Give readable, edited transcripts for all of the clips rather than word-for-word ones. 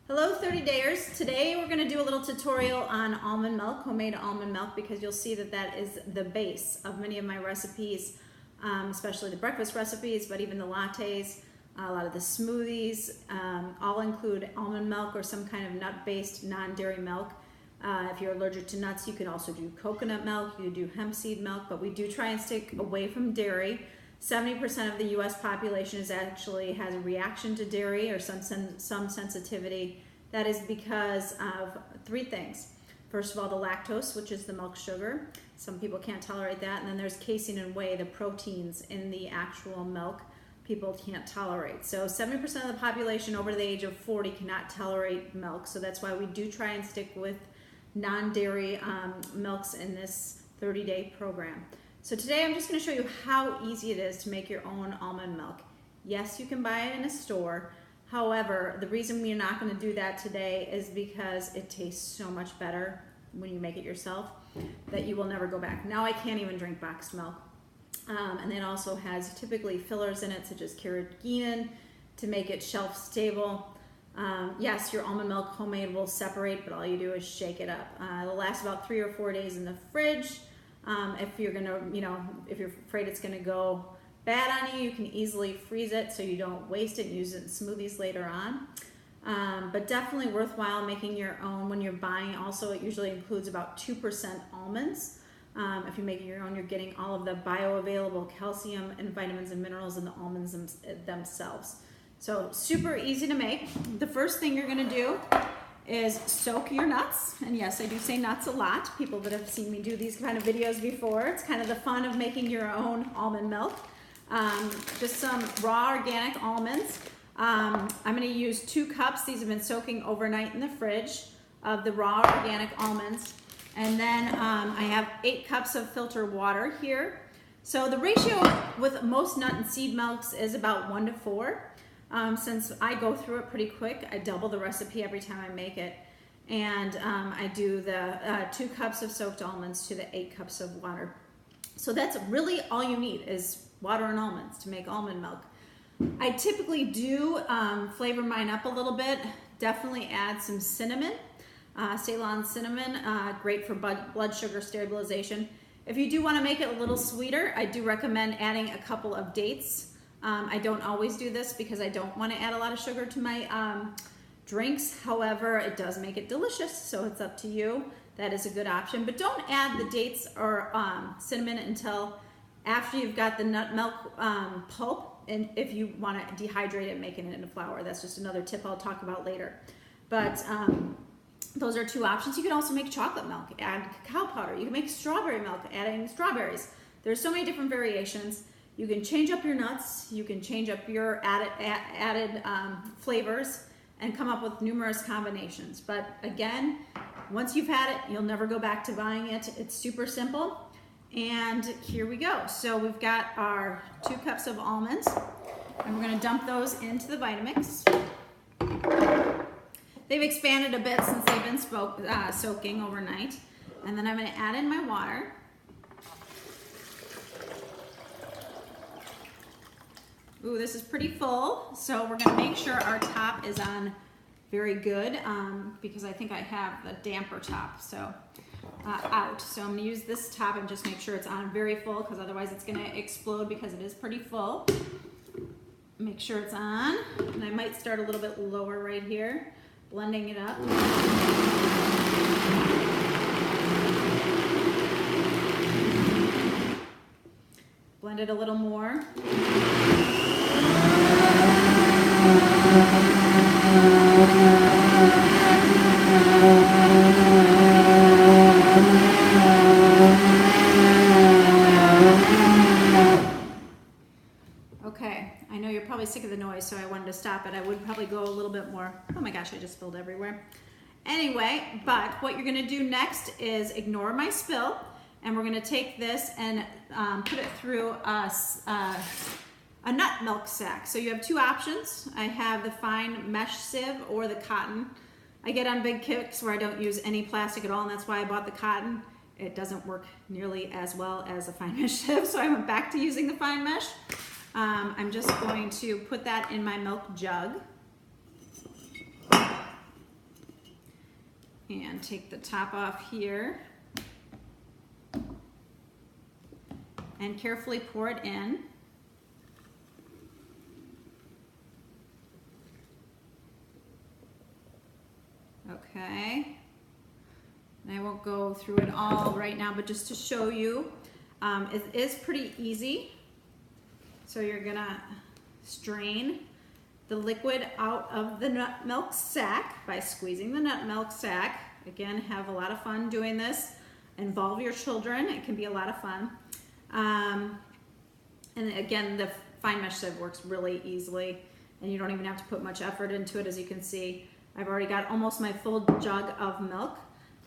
Hello 30 Dayers. Today we're going to do a little tutorial on almond milk, homemade almond milk, because you'll see that that is the base of many of my recipes, especially the breakfast recipes, but even the lattes, a lot of the smoothies, all include almond milk or some kind of nut-based non-dairy milk. If you're allergic to nuts, you can also do coconut milk, you can do hemp seed milk, but we do try and stick away from dairy. 70% of the US population has a reaction to dairy or some sensitivity. That is because of three things. First of all, the lactose, which is the milk sugar. Some people can't tolerate that. And then there's casein and whey, the proteins in the actual milk, people can't tolerate. So 70% of the population over the age of 40 cannot tolerate milk. So that's why we do try and stick with non-dairy milks in this 30-day program. So today I'm just going to show you how easy it is to make your own almond milk. Yes, you can buy it in a store. However, the reason we're not going to do that today is because it tastes so much better when you make it yourself that you will never go back. Now I can't even drink boxed milk. And it also has typically fillers in it such as carrageenan to make it shelf stable. Yes, your almond milk homemade will separate, but all you do is shake it up. It'll last about 3 or 4 days in the fridge. If you're gonna, if you're afraid it's gonna go bad on you, you can easily freeze it so you don't waste it and use it in smoothies later on. But definitely worthwhile making your own when you're buying. Also, it usually includes about 2% almonds. If you're making your own, you're getting all of the bioavailable calcium and vitamins and minerals in the almonds themselves. So super easy to make. The first thing you're gonna do is soak your nuts. And yes, I do say nuts a lot. People that have seen me do these kind of videos before, it's kind of the fun of making your own almond milk. Just some raw organic almonds. I'm going to use 2 cups. These have been soaking overnight in the fridge of the raw organic almonds. And then I have 8 cups of filtered water here. So the ratio with most nut and seed milks is about 1 to 4. Since I go through it pretty quick, I double the recipe every time I make it. And I do the 2 cups of soaked almonds to the 8 cups of water. So that's really all you need is water and almonds to make almond milk. I typically do flavor mine up a little bit. Definitely add some cinnamon, Ceylon cinnamon, great for blood sugar stabilization. If you do want to make it a little sweeter, I do recommend adding a couple of dates. I don't always do this because I don't want to add a lot of sugar to my drinks. However, it does make it delicious, so it's up to you. That is a good option. But don't add the dates or cinnamon until after you've got the nut milk pulp, and if you want to dehydrate it, making it into flour. That's just another tip I'll talk about later. But those are 2 options. You can also make chocolate milk, add cacao powder. You can make strawberry milk, adding strawberries. There's so many different variations. You can change up your nuts, you can change up your added flavors and come up with numerous combinations. But again, once you've had it, you'll never go back to buying it. It's super simple. And here we go. So we've got our 2 cups of almonds, and we're gonna dump those into the Vitamix. They've expanded a bit since they've been soaking overnight. And then I'm gonna add in my water. Ooh, this is pretty full, so we're gonna make sure our top is on very good because I think I have the damper top out. So I'm gonna use this top and just make sure it's on very full because otherwise it's gonna explode because it is pretty full. Make sure it's on, and I might start a little bit lower right here, blending it up. Blend it a little more. Okay, I know you're probably sick of the noise, so I wanted to stop it. I would probably go a little bit more. Oh my gosh, I just spilled everywhere. Anyway, but what you're gonna do next is ignore my spill, and we're gonna take this and put it through a nut milk sack. So you have 2 options. I have the fine mesh sieve or the cotton. I get on big kicks where I don't use any plastic at all, and that's why I bought the cotton. It doesn't work nearly as well as a fine mesh sieve, so I went back to using the fine mesh. I'm just going to put that in my milk jug. and take the top off here and carefully pour it in. Okay, and I won't go through it all right now, but just to show you, it is pretty easy. So you're gonna strain the liquid out of the nut milk sack by squeezing the nut milk sack. Again, have a lot of fun doing this. Involve your children, it can be a lot of fun. And again, the fine mesh sieve works really easily, and you don't even have to put much effort into it. As you can see, I've already got almost my full jug of milk,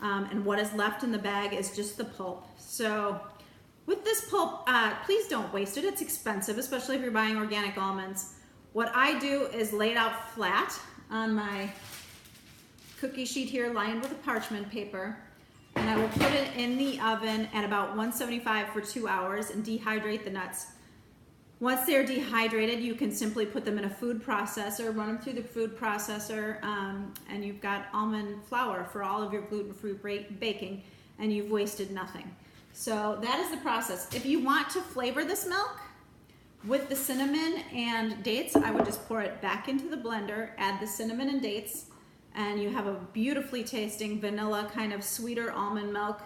and what is left in the bag is just the pulp. So with this pulp, please don't waste it. It's expensive, especially if you're buying organic almonds. What I do is lay it out flat on my cookie sheet here, lined with a parchment paper, and I will put it in the oven at about 175 for 2 hours and dehydrate the nuts. Once they're dehydrated, you can simply put them in a food processor, run them through the food processor, and you've got almond flour for all of your gluten-free baking, and you've wasted nothing. So that is the process. If you want to flavor this milk with the cinnamon and dates, I would just pour it back into the blender, add the cinnamon and dates, and you have a beautifully tasting vanilla kind of sweeter almond milk.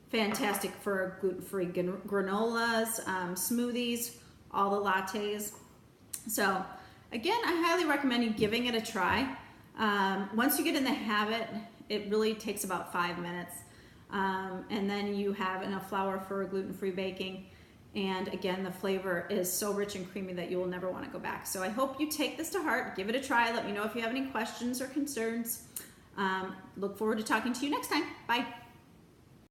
Fantastic for gluten-free granolas, smoothies, all the lattes. So again, I highly recommend you giving it a try. Once you get in the habit, it really takes about 5 minutes. And then you have enough flour for gluten-free baking. And again, the flavor is so rich and creamy that you will never want to go back. So I hope you take this to heart, give it a try. Let me know if you have any questions or concerns. Look forward to talking to you next time. Bye.